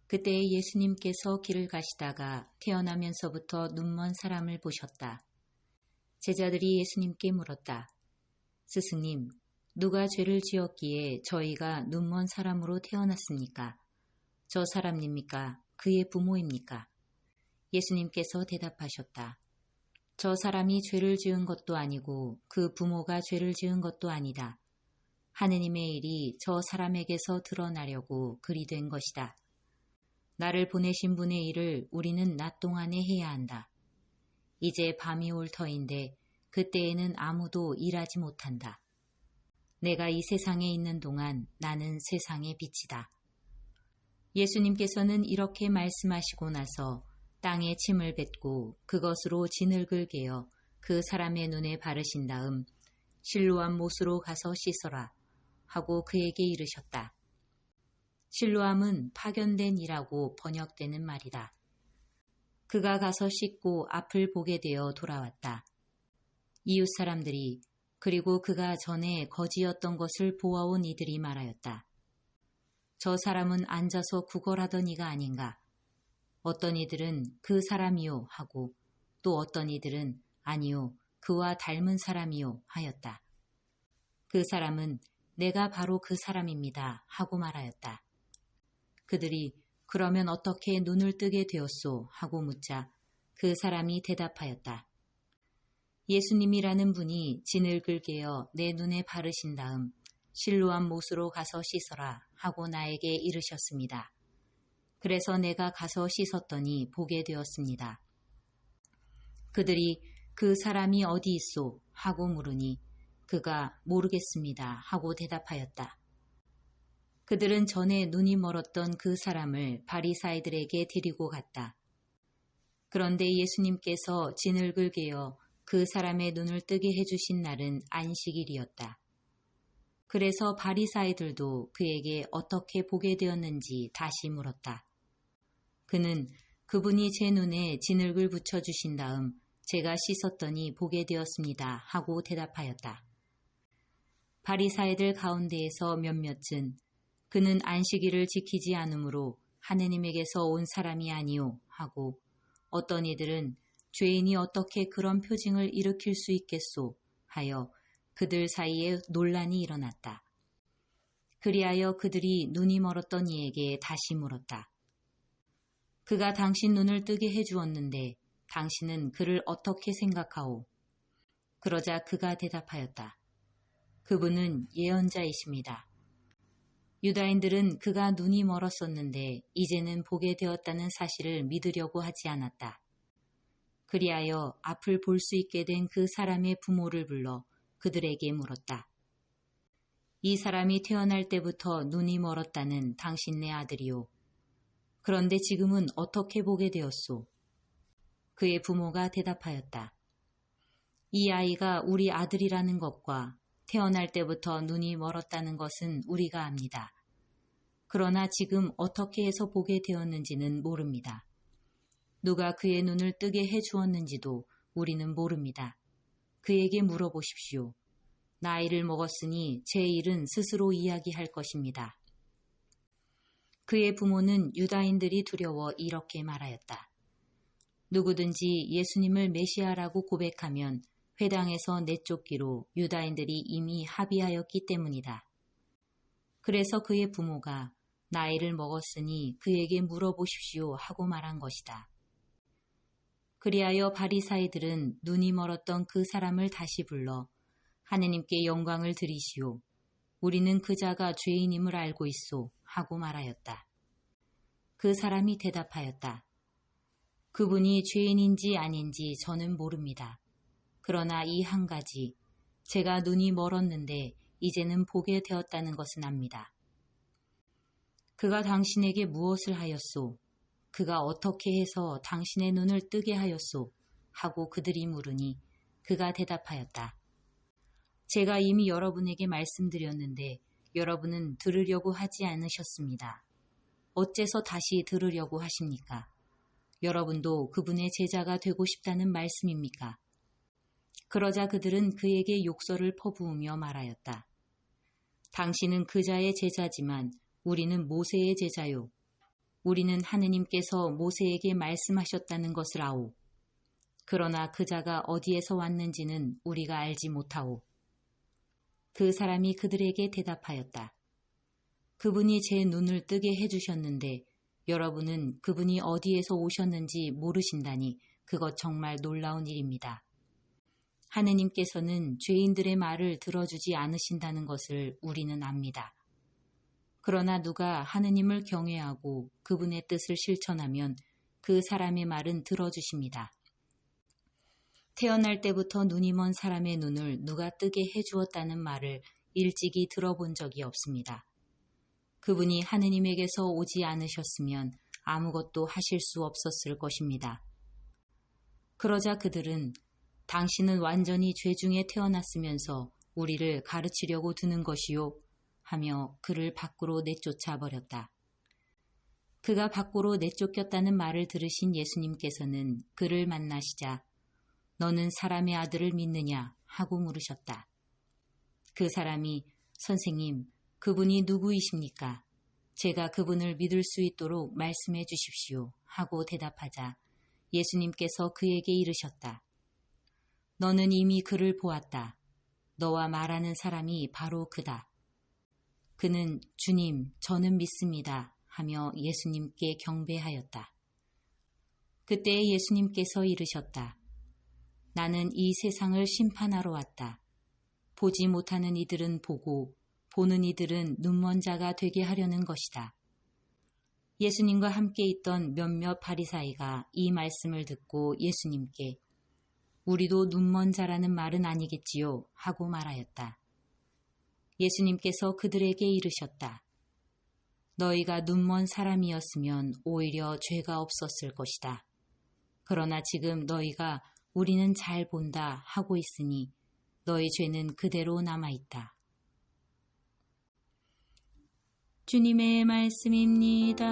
그때 예수님께서 길을 가시다가 태어나면서부터 눈먼 사람을 보셨다. 제자들이 예수님께 물었다. 스승님, 누가 죄를 지었기에 저희가 눈먼 사람으로 태어났습니까? 저 사람입니까? 그의 부모입니까? 예수님께서 대답하셨다. 저 사람이 죄를 지은 것도 아니고 그 부모가 죄를 지은 것도 아니다. 하느님의 일이 저 사람에게서 드러나려고 그리 된 것이다. 나를 보내신 분의 일을 우리는 낮 동안에 해야 한다. 이제 밤이 올 터인데 그때에는 아무도 일하지 못한다. 내가 이 세상에 있는 동안 나는 세상의 빛이다. 예수님께서는 이렇게 말씀하시고 나서 땅에 침을 뱉고 그것으로 진흙을 개어 그 사람의 눈에 바르신 다음 실로암 못으로 가서 씻어라 하고 그에게 이르셨다. 실로암은 파견된 이라고 번역되는 말이다. 그가 가서 씻고 앞을 보게 되어 돌아왔다. 이웃 사람들이 그리고 그가 전에 거지였던 것을 보아온 이들이 말하였다. 저 사람은 앉아서 구걸하던 이가 아닌가. 어떤 이들은 그 사람이요 하고 또 어떤 이들은 아니요 그와 닮은 사람이요 하였다. 그 사람은 내가 바로 그 사람입니다 하고 말하였다. 그들이 그러면 어떻게 눈을 뜨게 되었소 하고 묻자 그 사람이 대답하였다. 예수님이라는 분이 진흙을 개어 내 눈에 바르신 다음 실로암 못으로 가서 씻어라 하고 나에게 이르셨습니다. 그래서 내가 가서 씻었더니 보게 되었습니다. 그들이 그 사람이 어디 있소 하고 물으니 그가 모르겠습니다 하고 대답하였다. 그들은 전에 눈이 멀었던 그 사람을 바리사이들에게 데리고 갔다. 그런데 예수님께서 진흙을 개어 그 사람의 눈을 뜨게 해주신 날은 안식일이었다. 그래서 바리사이들도 그에게 어떻게 보게 되었는지 다시 물었다. 그는 그분이 제 눈에 진흙을 붙여주신 다음 제가 씻었더니 보게 되었습니다 하고 대답하였다. 바리사이들 가운데에서 몇몇은 그는 안식일을 지키지 않으므로 하느님에게서 온 사람이 아니오 하고 어떤 이들은 죄인이 어떻게 그런 표징을 일으킬 수 있겠소 하여 그들 사이에 논란이 일어났다. 그리하여 그들이 눈이 멀었던 이에게 다시 물었다. 그가 당신 눈을 뜨게 해주었는데 당신은 그를 어떻게 생각하오? 그러자 그가 대답하였다. 그분은 예언자이십니다. 유다인들은 그가 눈이 멀었었는데 이제는 보게 되었다는 사실을 믿으려고 하지 않았다. 그리하여 앞을 볼 수 있게 된 그 사람의 부모를 불러 그들에게 물었다. 이 사람이 태어날 때부터 눈이 멀었다는 당신네 아들이요. 그런데 지금은 어떻게 보게 되었소? 그의 부모가 대답하였다. 이 아이가 우리 아들이라는 것과 태어날 때부터 눈이 멀었다는 것은 우리가 압니다. 그러나 지금 어떻게 해서 보게 되었는지는 모릅니다. 누가 그의 눈을 뜨게 해주었는지도 우리는 모릅니다. 그에게 물어보십시오. 나이를 먹었으니 제 일은 스스로 이야기할 것입니다. 그의 부모는 유다인들이 두려워 이렇게 말하였다. 누구든지 예수님을 메시아라고 고백하면 회당에서 내쫓기로 유다인들이 이미 합의하였기 때문이다. 그래서 그의 부모가 나이를 먹었으니 그에게 물어보십시오 하고 말한 것이다. 그리하여 바리사이들은 눈이 멀었던 그 사람을 다시 불러 하느님께 영광을 드리시오. 우리는 그 자가 죄인임을 알고 있소 하고 말하였다. 그 사람이 대답하였다. 그분이 죄인인지 아닌지 저는 모릅니다. 그러나 이 한 가지, 제가 눈이 멀었는데 이제는 보게 되었다는 것은 압니다. 그가 당신에게 무엇을 하였소? 그가 어떻게 해서 당신의 눈을 뜨게 하였소? 하고 그들이 물으니 그가 대답하였다. 제가 이미 여러분에게 말씀드렸는데 여러분은 들으려고 하지 않으셨습니다. 어째서 다시 들으려고 하십니까? 여러분도 그분의 제자가 되고 싶다는 말씀입니까? 그러자 그들은 그에게 욕설을 퍼부으며 말하였다. 당신은 그자의 제자지만 우리는 모세의 제자요. 우리는 하느님께서 모세에게 말씀하셨다는 것을 아오. 그러나 그 자가 어디에서 왔는지는 우리가 알지 못하오. 그 사람이 그들에게 대답하였다. 그분이 제 눈을 뜨게 해주셨는데 여러분은 그분이 어디에서 오셨는지 모르신다니 그것 정말 놀라운 일입니다. 하느님께서는 죄인들의 말을 들어주지 않으신다는 것을 우리는 압니다. 그러나 누가 하느님을 경외하고 그분의 뜻을 실천하면 그 사람의 말은 들어주십니다. 태어날 때부터 눈이 먼 사람의 눈을 누가 뜨게 해주었다는 말을 일찍이 들어본 적이 없습니다. 그분이 하느님에게서 오지 않으셨으면 아무것도 하실 수 없었을 것입니다. 그러자 그들은 당신은 완전히 죄 중에 태어났으면서 우리를 가르치려고 드는 것이요 하며 그를 밖으로 내쫓아 버렸다. 그가 밖으로 내쫓겼다는 말을 들으신 예수님께서는 그를 만나시자 너는 사람의 아들을 믿느냐 하고 물으셨다. 그 사람이 선생님, 그분이 누구이십니까? 제가 그분을 믿을 수 있도록 말씀해 주십시오 하고 대답하자 예수님께서 그에게 이르셨다. 너는 이미 그를 보았다. 너와 말하는 사람이 바로 그다. 그는 주님, 저는 믿습니다 하며 예수님께 경배하였다. 그때 예수님께서 이르셨다. 나는 이 세상을 심판하러 왔다. 보지 못하는 이들은 보고 보는 이들은 눈먼 자가 되게 하려는 것이다. 예수님과 함께 있던 몇몇 바리사이가 이 말씀을 듣고 예수님께 우리도 눈먼 자라는 말은 아니겠지요 하고 말하였다. 예수님께서 그들에게 이르셨다. 너희가 눈먼 사람이었으면 오히려 죄가 없었을 것이다. 그러나 지금 너희가 우리는 잘 본다 하고 있으니 너희 죄는 그대로 남아있다. 주님의 말씀입니다.